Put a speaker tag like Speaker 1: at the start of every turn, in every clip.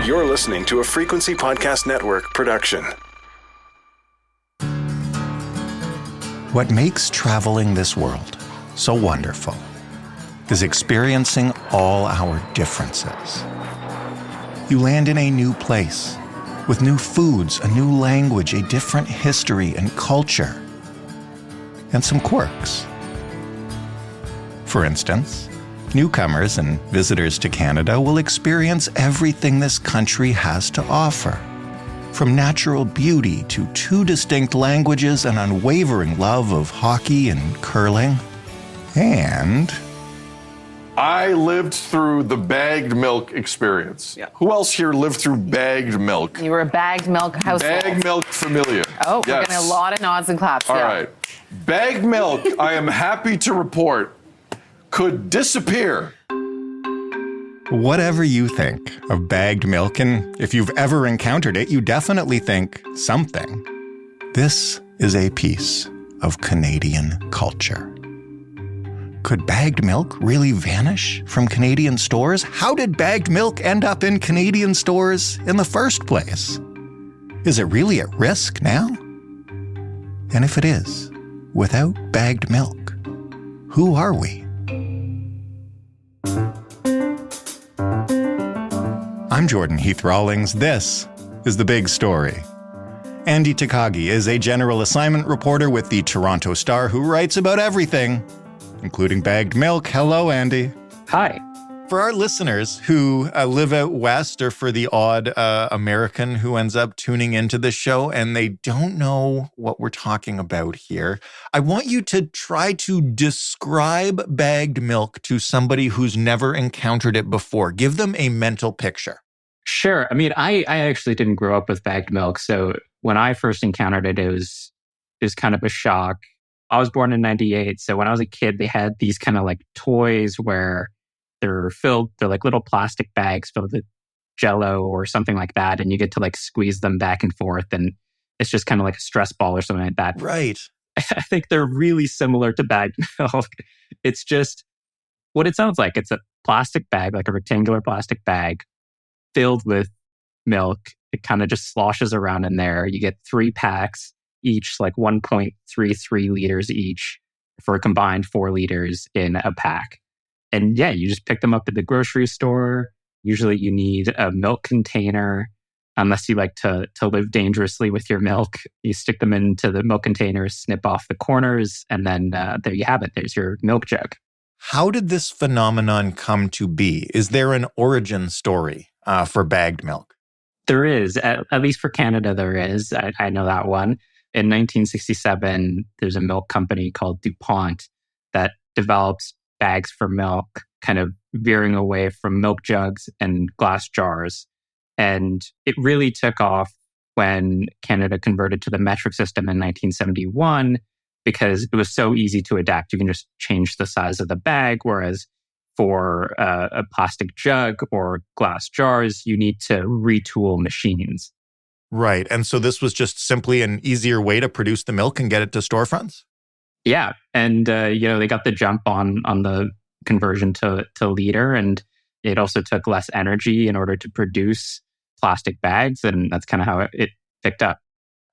Speaker 1: You're listening to a Frequency Podcast Network production.
Speaker 2: What makes traveling this world so wonderful is experiencing all our differences. You land in a new place with new foods, a new language, a different history and culture, and some quirks. For instance, newcomers and visitors to Canada will experience everything this country has to offer, from natural beauty to two distinct languages, an unwavering love of hockey and curling, and...
Speaker 3: I lived through the bagged milk experience.
Speaker 4: Yeah.
Speaker 3: Who else here lived through bagged milk?
Speaker 4: You were a bagged milk household.
Speaker 3: Bagged milk familia.
Speaker 4: Oh, we're
Speaker 3: Yes.
Speaker 4: getting a lot of nods and claps.
Speaker 3: All right. Bagged milk, I am happy to report, could disappear.
Speaker 2: Whatever you think of bagged milk, and if you've ever encountered it, you definitely think something. This is a piece of Canadian culture. Could bagged milk really vanish from Canadian stores? How did bagged milk end up in Canadian stores in the first place? Is it really at risk now? And if it is, without bagged milk, who are we? I'm Jordan Heath Rawlings. This is The Big Story. Andy Takagi is a general assignment reporter with the Toronto Star who writes about everything, including bagged milk. Hello, Andy.
Speaker 5: Hi.
Speaker 2: For our listeners who live out west, or for the odd American who ends up tuning into this show and they don't know what we're talking about here, I want you to try to describe bagged milk to somebody who's never encountered it before. Give them a mental picture.
Speaker 5: Sure. I mean, I actually didn't grow up with bagged milk. So when I first encountered it, it was kind of a shock. I was born in 98. So when I was a kid, they had these kind of like toys where they're like little plastic bags filled with Jell-O or something like that. And you get to like squeeze them back and forth. And it's just kind of like a stress ball or something like that.
Speaker 2: Right.
Speaker 5: I think they're really similar to bagged milk. It's just what it sounds like. It's a plastic bag, like a rectangular plastic bag filled with milk. It kind of just sloshes around in there. You get 3 packs, each like 1.33 liters each, for a combined 4 liters in a pack. And yeah, you just pick them up at the grocery store. Usually you need a milk container, unless you like to live dangerously with your milk. You stick them into the milk container, snip off the corners, and then there you have it. There's your milk jug.
Speaker 2: How did this phenomenon come to be? Is there an origin story for bagged milk?
Speaker 5: There is, at least for Canada, there is. I know that one. In 1967, there's a milk company called DuPont that develops bags for milk, kind of veering away from milk jugs and glass jars. And it really took off when Canada converted to the metric system in 1971, because it was so easy to adapt. You can just change the size of the bag, whereas for a plastic jug or glass jars, you need to retool machines.
Speaker 2: Right. And so this was just simply an easier way to produce the milk and get it to storefronts?
Speaker 5: Yeah. And, they got the jump on the conversion to liter. And it also took less energy in order to produce plastic bags. And that's kind of how it picked up.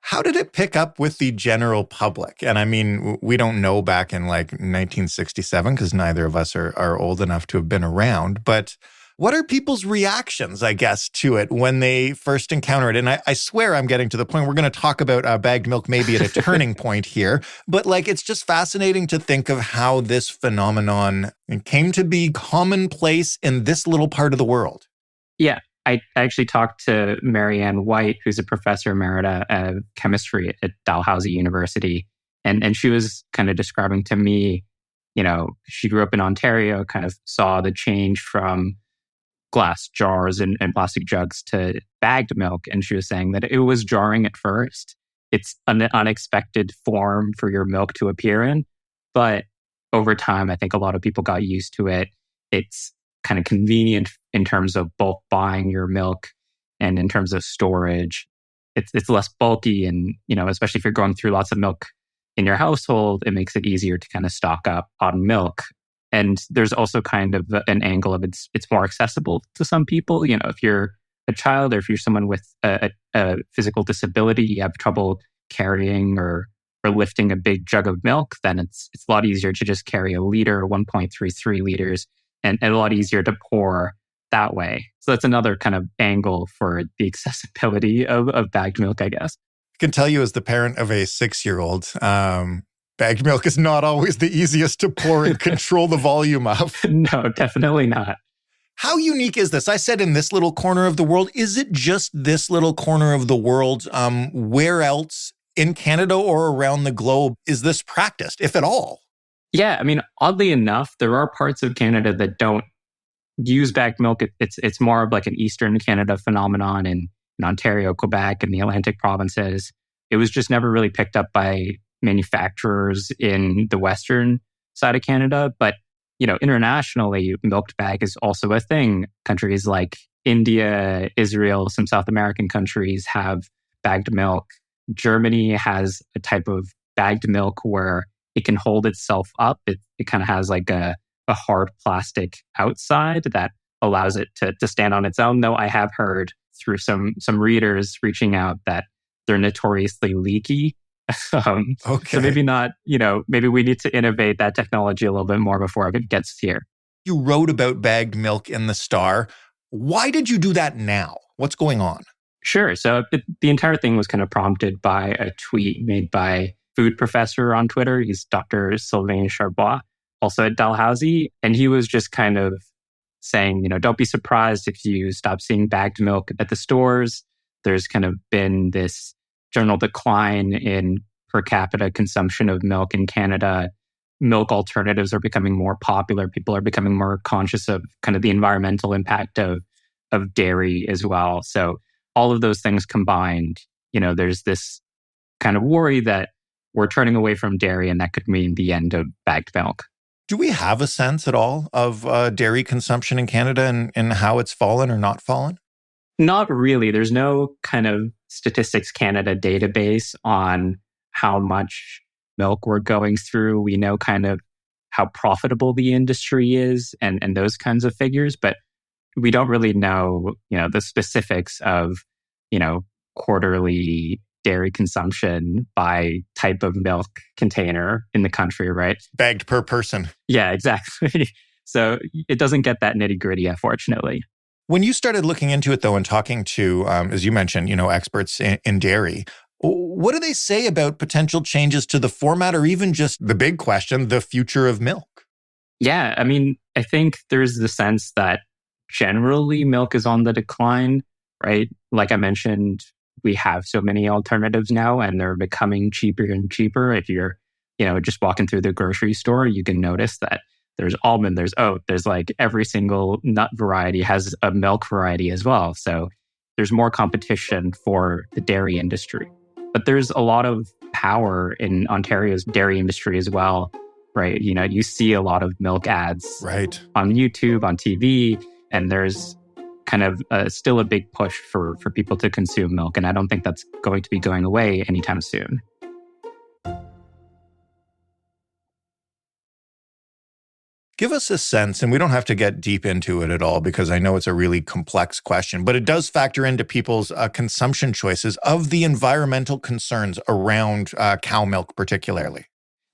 Speaker 2: How did it pick up with the general public? And I mean, we don't know back in like 1967, because neither of us are old enough to have been around. But what are people's reactions, I guess, to it when they first encounter it? And I swear I'm getting to the point, we're going to talk about bagged milk maybe at a turning point here. But like, it's just fascinating to think of how this phenomenon came to be commonplace in this little part of the world.
Speaker 5: Yeah. I actually talked to Marianne White, who's a professor emerita of chemistry at Dalhousie University. And she was kind of describing to me, she grew up in Ontario, kind of saw the change from glass jars and plastic jugs to bagged milk. And she was saying that it was jarring at first. It's an unexpected form for your milk to appear in. But over time, I think a lot of people got used to it. It's kind of convenient in terms of bulk buying your milk and in terms of storage. It's less bulky, and especially if you're going through lots of milk in your household, it makes it easier to kind of stock up on milk. And there's also kind of an angle of it's more accessible to some people. If you're a child, or if you're someone with a physical disability, you have trouble carrying or lifting a big jug of milk, then it's a lot easier to just carry a liter, 1.33 liters, and a lot easier to pour that way. So that's another kind of angle for the accessibility of bagged milk, I guess.
Speaker 2: I can tell you as the parent of a 6-year-old, bagged milk is not always the easiest to pour and control the volume of.
Speaker 5: No, definitely not.
Speaker 2: How unique is this? I said in this little corner of the world. Is it just this little corner of the world? Where else in Canada or around the globe is this practiced, if at all?
Speaker 5: Yeah, I mean, oddly enough, there are parts of Canada that don't use bagged milk. It's more of like an Eastern Canada phenomenon in Ontario, Quebec, and the Atlantic provinces. It was just never really picked up by manufacturers in the Western side of Canada. But, internationally, milked bag is also a thing. Countries like India, Israel, some South American countries have bagged milk. Germany has a type of bagged milk where it can hold itself up. It kind of has like a hard plastic outside that allows it to stand on its own, though I have heard through some readers reaching out that they're notoriously leaky.
Speaker 2: Okay.
Speaker 5: So maybe not, maybe we need to innovate that technology a little bit more before it gets here.
Speaker 2: You wrote about bagged milk in the Star. Why did you do that now? What's going on?
Speaker 5: Sure. So the entire thing was kind of prompted by a tweet made by food professor on Twitter. He's Dr. Sylvain Charbois, also at Dalhousie. And he was just kind of saying, don't be surprised if you stop seeing bagged milk at the stores. There's kind of been this general decline in per capita consumption of milk in Canada. Milk alternatives are becoming more popular. People are becoming more conscious of kind of the environmental impact of dairy as well. So all of those things combined, there's this kind of worry that we're turning away from dairy and that could mean the end of bagged milk.
Speaker 2: Do we have a sense at all of dairy consumption in Canada and how it's fallen or not fallen?
Speaker 5: Not really. There's no kind of Statistics Canada database on how much milk we're going through. We know kind of how profitable the industry is and those kinds of figures, but we don't really know, the specifics of, quarterly dairy consumption by type of milk container in the country, right?
Speaker 2: Bagged per person.
Speaker 5: Yeah, exactly. So it doesn't get that nitty-gritty, unfortunately.
Speaker 2: When you started looking into it, though, and talking to, as you mentioned, experts in dairy, what do they say about potential changes to the format or even just the big question, the future of milk?
Speaker 5: Yeah, I mean, I think there's the sense that generally milk is on the decline, right? Like I mentioned, we have so many alternatives now and they're becoming cheaper and cheaper. If you're, just walking through the grocery store, you can notice that there's almond, there's oat, there's like every single nut variety has a milk variety as well. So there's more competition for the dairy industry. But there's a lot of power in Ontario's dairy industry as well, right? You see a lot of milk ads
Speaker 2: right
Speaker 5: on YouTube, on TV, and there's kind of still a big push for people to consume milk. And I don't think that's going to be going away anytime soon.
Speaker 2: Give us a sense, and we don't have to get deep into it at all because I know it's a really complex question, but it does factor into people's consumption choices of the environmental concerns around cow milk particularly.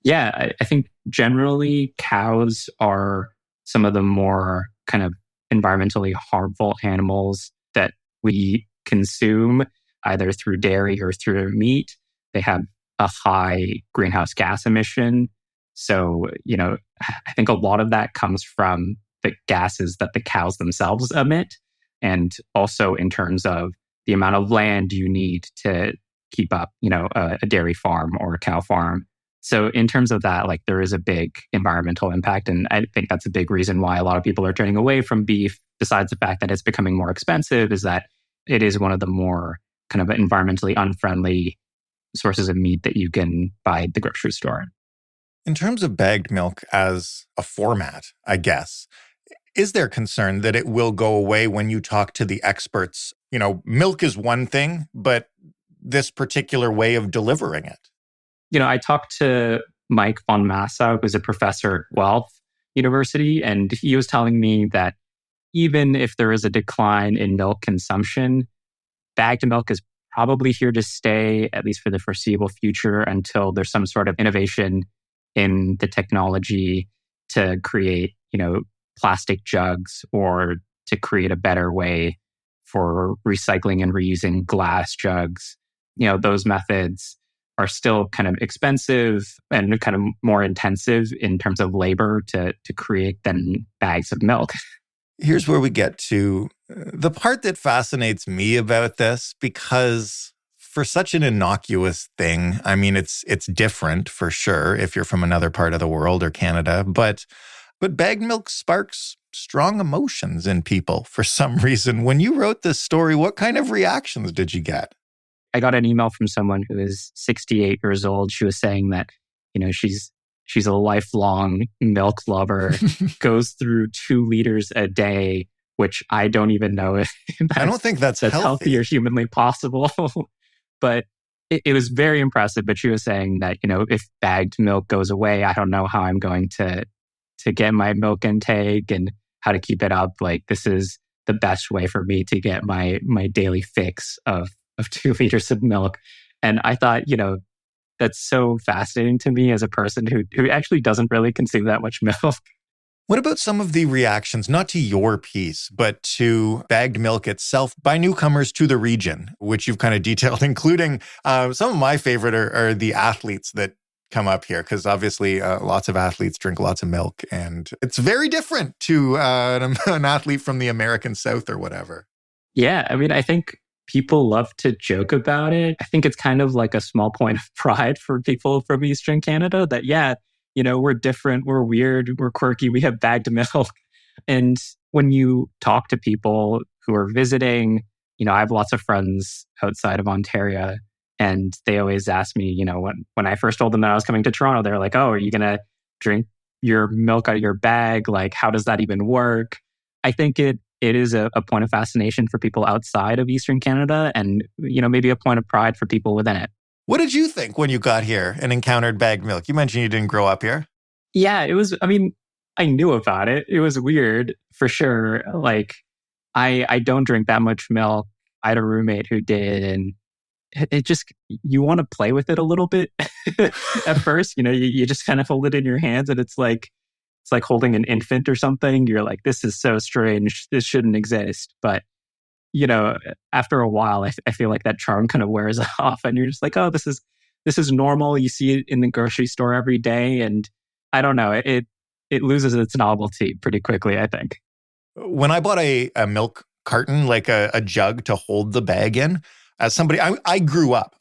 Speaker 5: Yeah, I think generally cows are some of the more kind of environmentally harmful animals that we consume either through dairy or through meat. They have a high greenhouse gas emission. So, I think a lot of that comes from the gases that the cows themselves emit. And also in terms of the amount of land you need to keep up, a dairy farm or a cow farm. So in terms of that, like there is a big environmental impact. And I think that's a big reason why a lot of people are turning away from beef, besides the fact that it's becoming more expensive, is that it is one of the more kind of environmentally unfriendly sources of meat that you can buy at the grocery store.
Speaker 2: In terms of bagged milk as a format, I guess, is there concern that it will go away when you talk to the experts? Milk is one thing, but this particular way of delivering it.
Speaker 5: I talked to Mike von Massa, who's a professor at Guelph University, and he was telling me that, even if there is a decline in milk consumption, bagged milk is probably here to stay, at least for the foreseeable future, until there's some sort of innovation in the technology to create, plastic jugs, or to create a better way for recycling and reusing glass jugs. Those methods are still kind of expensive and kind of more intensive in terms of labor to create than bags of milk.
Speaker 2: Here's where we get to the part that fascinates me about this, because for such an innocuous thing, I mean, it's different for sure if you're from another part of the world or Canada, but bagged milk sparks strong emotions in people for some reason. When you wrote this story, what kind of reactions did you get?
Speaker 5: I got an email from someone who is 68 years old. She was saying that, she's a lifelong milk lover, goes through 2 liters a day, which I don't even know if
Speaker 2: I don't think that's
Speaker 5: healthy or humanly possible. But it was very impressive. But she was saying that, if bagged milk goes away, I don't know how I'm going to get my milk intake and how to keep it up. Like, this is the best way for me to get my daily fix of 2 liters of milk. And I thought, that's so fascinating to me as a person who actually doesn't really consume that much milk.
Speaker 2: What about some of the reactions, not to your piece, but to bagged milk itself by newcomers to the region, which you've kind of detailed, including some of my favorite are the athletes that come up here, because obviously lots of athletes drink lots of milk, and it's very different to an athlete from the American South or whatever.
Speaker 5: Yeah, I mean, I think people love to joke about it. I think it's kind of like a small point of pride for people from Eastern Canada that, we're different, we're weird, we're quirky, we have bagged milk. And when you talk to people who are visiting, I have lots of friends outside of Ontario, and they always ask me, when I first told them that I was coming to Toronto, they're like, oh, are you going to drink your milk out of your bag? Like, how does that even work? I think it is a point of fascination for people outside of Eastern Canada, and, maybe a point of pride for people within it.
Speaker 2: What did you think when you got here and encountered bagged milk? You mentioned you didn't grow up here.
Speaker 5: Yeah, I knew about it. It was weird for sure. Like, I don't drink that much milk. I had a roommate who did, and it just, you want to play with it a little bit at first. You just kind of hold it in your hands, and it's like holding an infant or something. You're like, this is so strange. This shouldn't exist. But, after a while, I feel like that charm kind of wears off, and you're just like, oh, this is normal. You see it in the grocery store every day. And I don't know, it loses its novelty pretty quickly, I think.
Speaker 2: When I bought a milk carton, like a jug to hold the bag in, as somebody, I grew up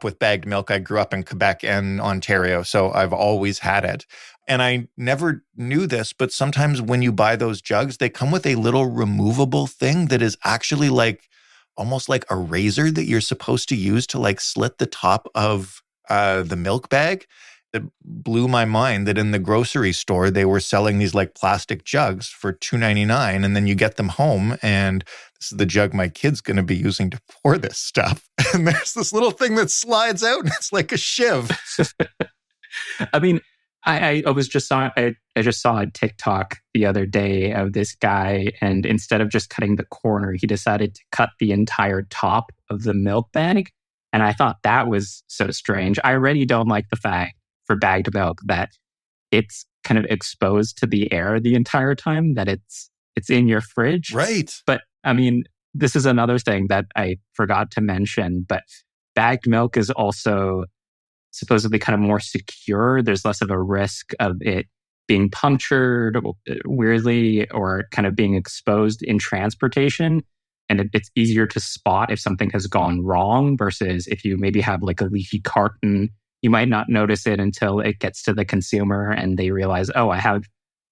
Speaker 2: with bagged milk. I grew up in Quebec and Ontario, so I've always had it. And I never knew this, but sometimes when you buy those jugs, they come with a little removable thing that is actually almost like a razor that you're supposed to use to slit the top of the milk bag. It blew my mind that in the grocery store, they were selling these plastic jugs for $2.99, and then you get them home, and this is the jug my kid's going to be using to pour this stuff. And there's this little thing that slides out, and it's like a shiv.
Speaker 5: I mean, I just saw a TikTok the other day of this guy, and instead of just cutting the corner, he decided to cut the entire top of the milk bag. And I thought that was so strange. I already don't like the fact for bagged milk that it's kind of exposed to the air the entire time, that it's in your fridge.
Speaker 2: Right.
Speaker 5: But I mean, this is another thing that I forgot to mention, but bagged milk is also supposedly kind of more secure. There's less of a risk of it being punctured weirdly, or kind of being exposed in transportation. And it's easier to spot if something has gone wrong versus if you maybe have a leaky carton. You might not notice it until it gets to the consumer and they realize, oh, I have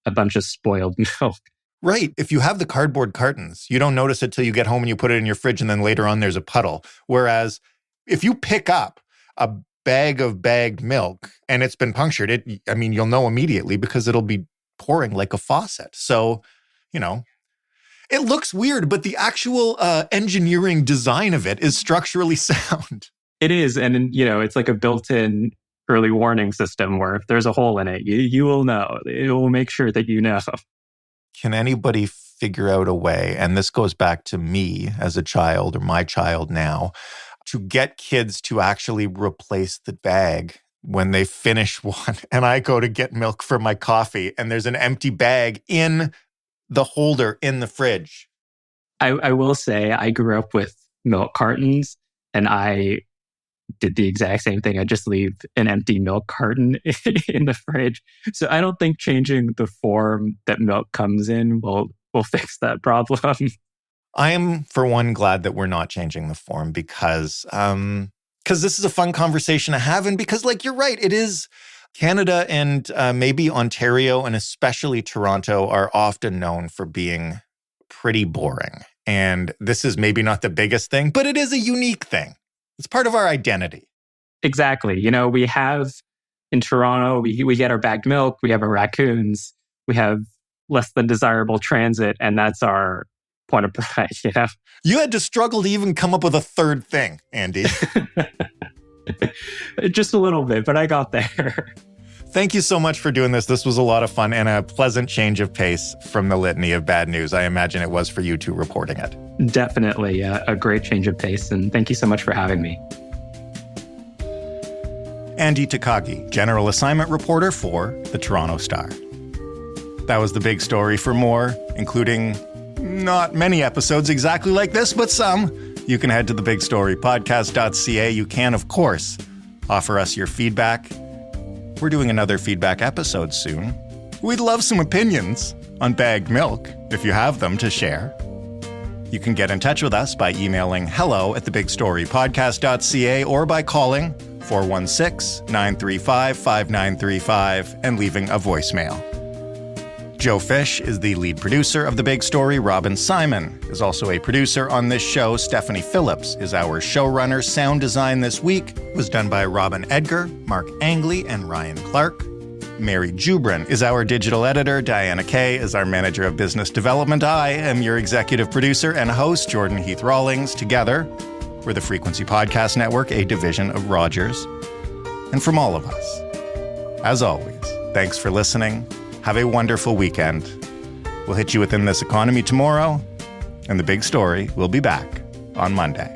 Speaker 5: a bunch of spoiled milk.
Speaker 2: Right. If you have the cardboard cartons, you don't notice it till you get home and you put it in your fridge, and then later on there's a puddle. Whereas if you pick up a bag of bagged milk and it's been punctured, you'll know immediately because it'll be pouring like a faucet. So, it looks weird, but the actual engineering design of it is structurally sound.
Speaker 5: It is. And, it's like a built-in early warning system where if there's a hole in it, you will know. It will make sure that you know.
Speaker 2: Can anybody figure out a way, and this goes back to me as a child or my child now, to get kids to actually replace the bag when they finish one. And I go to get milk for my coffee and there's an empty bag in the holder in the fridge.
Speaker 5: I will say I grew up with milk cartons and I did the exact same thing. I just leave an empty milk carton in the fridge. So I don't think changing the form that milk comes in will fix that problem.
Speaker 2: I am, for one, glad that we're not changing the form because this is a fun conversation to have. And because, like, you're right, it is Canada and maybe Ontario and especially Toronto are often known for being pretty boring. And this is maybe not the biggest thing, but it is a unique thing. It's part of our identity.
Speaker 5: Exactly. You know, we have in Toronto, we get our bagged milk, we have our raccoons, we have less than desirable transit, and that's our point of pride, you know?
Speaker 2: You had to struggle to even come up with a third thing, Andy.
Speaker 5: Just a little bit, but I got there.
Speaker 2: Thank you so much for doing this. This was a lot of fun and a pleasant change of pace from the litany of bad news. I imagine it was for you two reporting it.
Speaker 5: Definitely a great change of pace, and thank you so much for having me.
Speaker 2: Andy Takagi, General Assignment Reporter for the Toronto Star. That was the big story. For more, including not many episodes exactly like this, but some, you can head to thebigstorypodcast.ca. You can, of course, offer us your feedback. We're doing another feedback episode soon. We'd love some opinions on bagged milk, if you have them to share. You can get in touch with us by emailing hello@thebigstorypodcast.ca or by calling 416-935-5935 and leaving a voicemail. Joe Fish is the lead producer of The Big Story. Robin Simon is also a producer on this show. Stephanie Phillips is our showrunner. Sound design this week was done by Robin Edgar, Mark Angley, and Ryan Clark. Mary Jubrin is our digital editor. Diana Kay is our manager of business development. I am your executive producer and host, Jordan Heath Rawlings. Together, we're the Frequency Podcast Network, a division of Rogers. And from all of us, as always, thanks for listening. Have a wonderful weekend. We'll hit you within this economy tomorrow, and The Big Story will be back on Monday.